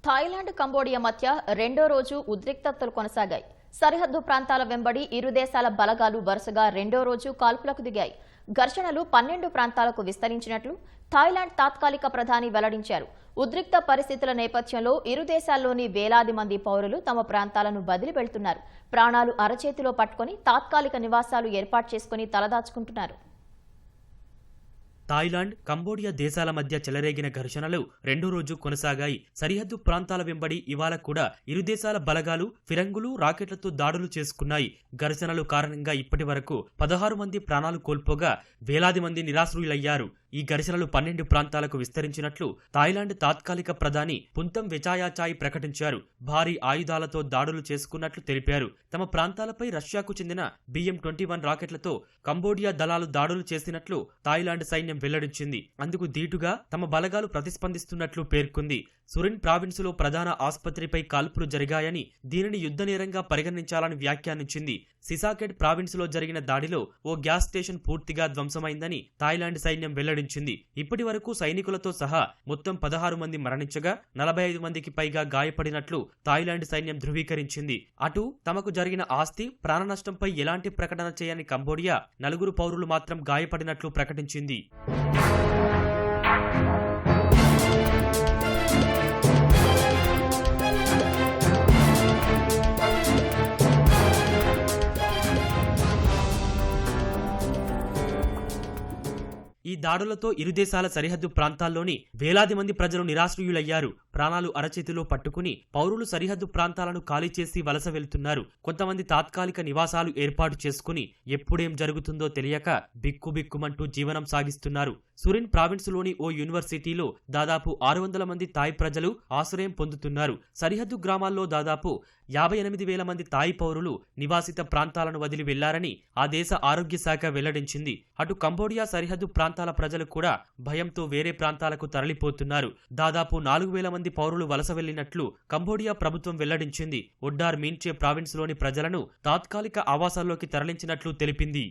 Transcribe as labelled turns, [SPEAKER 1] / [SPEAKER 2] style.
[SPEAKER 1] Thailand, Cambodia మధ్య రెండో రోజు ఉద్రిక్తతలు కొనసాగాయి. సరిహద్దు ప్రాంతాల వెంబడి ఇరు దేశాల బలగాలు వరుసగా రెండో రోజు కాల్పులకు దిగాయి. ఘర్షణలు 12 ప్రాంతాలకు విస్తరించినట్లు థాయిలాండ్ తాత్కాలిక ప్రధాని వెల్లడించారు. ఉద్రిక్త పరిస్థితుల నేపథ్యంలో ఇరు దేశాల్లోని వేలాది మంది పౌరులు తమ ప్రాంతాలను బదిలి వెళ్తున్నారు. ప్రాణాలు అరచేతిలో పట్టుకుని తాత్కాలిక నివాసాలు ఏర్పాటు చేసుకుని తలదాచుకుంటున్నారు.
[SPEAKER 2] థాయిలాండ్, కంబోడియా దేశాల మధ్య చెలరేగిన ఘర్షణలు రెండో రోజు కొనసాగాయి. సరిహద్దు ప్రాంతాల వెంబడి ఇవాళ కూడా ఇరు దేశాల బలగాలు ఫిరంగులు, రాకెట్లతో దాడులు చేసుకున్నాయి. ఘర్షణలు కారణంగా ఇప్పటి వరకు 16 మంది ప్రాణాలు కోల్పోగా వేలాది మంది నిరాశ్రయులయ్యారు. ఈ ఘర్షణలు 12 ప్రాంతాలకు విస్తరించినట్లు థాయిలాండ్ తాత్కాలిక ప్రధాని పుంతం వెచాయాచాయ్ ప్రకటించారు. భారీ ఆయుధాలతో దాడులు చేసుకున్నట్లు తెలిపారు. తమ ప్రాంతాలపై రష్యాకు చెందిన BM-21 రాకెట్లతో కంబోడియా దళాలు దాడులు చేసినట్లు థాయిలాండ్ సైన్యం వెల్లడించింది. అందుకు దీటుగా తమ బలగాలు ప్రతిస్పందిస్తున్నట్లు పేర్కొంది. సురిన్ ప్రావిన్సులో ప్రధాన ఆసుపత్రిపై కాల్పులు జరిగాయని, దీనిని యుద్ధ నేరంగా పరిగణించాలని వ్యాఖ్యానించింది. సిసాకెట్ ప్రావిన్సులో జరిగిన దాడిలో ఓ గ్యాస్ స్టేషన్ పూర్తిగా ధ్వంసమైందని థాయిలాండ్ సైన్యం వెల్లడించింది. ఇప్పటి వరకు సైనికులతో సహా మొత్తం 16 మంది మరణించగా 45 మందికి పైగా గాయపడినట్లు థాయిలాండ్ సైన్యం ధృవీకరించింది. అటు తమకు జరిగిన ఆస్తి, ప్రాణ నష్టంపై ఎలాంటి ప్రకటన చేయని కంబోడియా 4 పౌరులు మాత్రం గాయపడినట్లు ప్రకటించింది. ఈ దాడులతో ఇరు దేశాల సరిహద్దు ప్రాంతాల్లోని వేలాది మంది ప్రజలు నిరాశ్రయులయ్యారు. ప్రాణాలు అరచేతిలో పట్టుకుని పౌరులు సరిహద్దు ప్రాంతాలను ఖాళీ చేసి వలస వెళ్తున్నారు. కొంతమంది తాత్కాలిక నివాసాలు ఏర్పాటు చేసుకుని ఎప్పుడేం జరుగుతుందో తెలియక బిక్కుబిక్కుమంటూ జీవనం సాగిస్తున్నారు. సురిన్ ప్రావిన్సులోని ఓ యూనివర్సిటీలో దాదాపు 600 మంది థాయ్ ప్రజలు ఆశ్రయం పొందుతున్నారు. సరిహద్దు గ్రామాల్లో దాదాపు 58,000 మంది థాయ్ పౌరులు నివాసిత ప్రాంతాలను వదిలి వెళ్లారని ఆ దేశ ఆరోగ్య శాఖ వెల్లడించింది. అటు కంబోడియా సరిహద్దు ప్రాంతాల ప్రజలు కూడా భయంతో వేరే ప్రాంతాలకు తరలిపోతున్నారు. దాదాపు 4,000 మంది పౌరులు వలస వెళ్లినట్లు కంబోడియా ప్రభుత్వం వెల్లడించింది. ఒడ్డార్ మీన్చే ప్రావిన్సులోని ప్రజలను తాత్కాలిక ఆవాసాల్లోకి తరలించినట్లు తెలిపింది.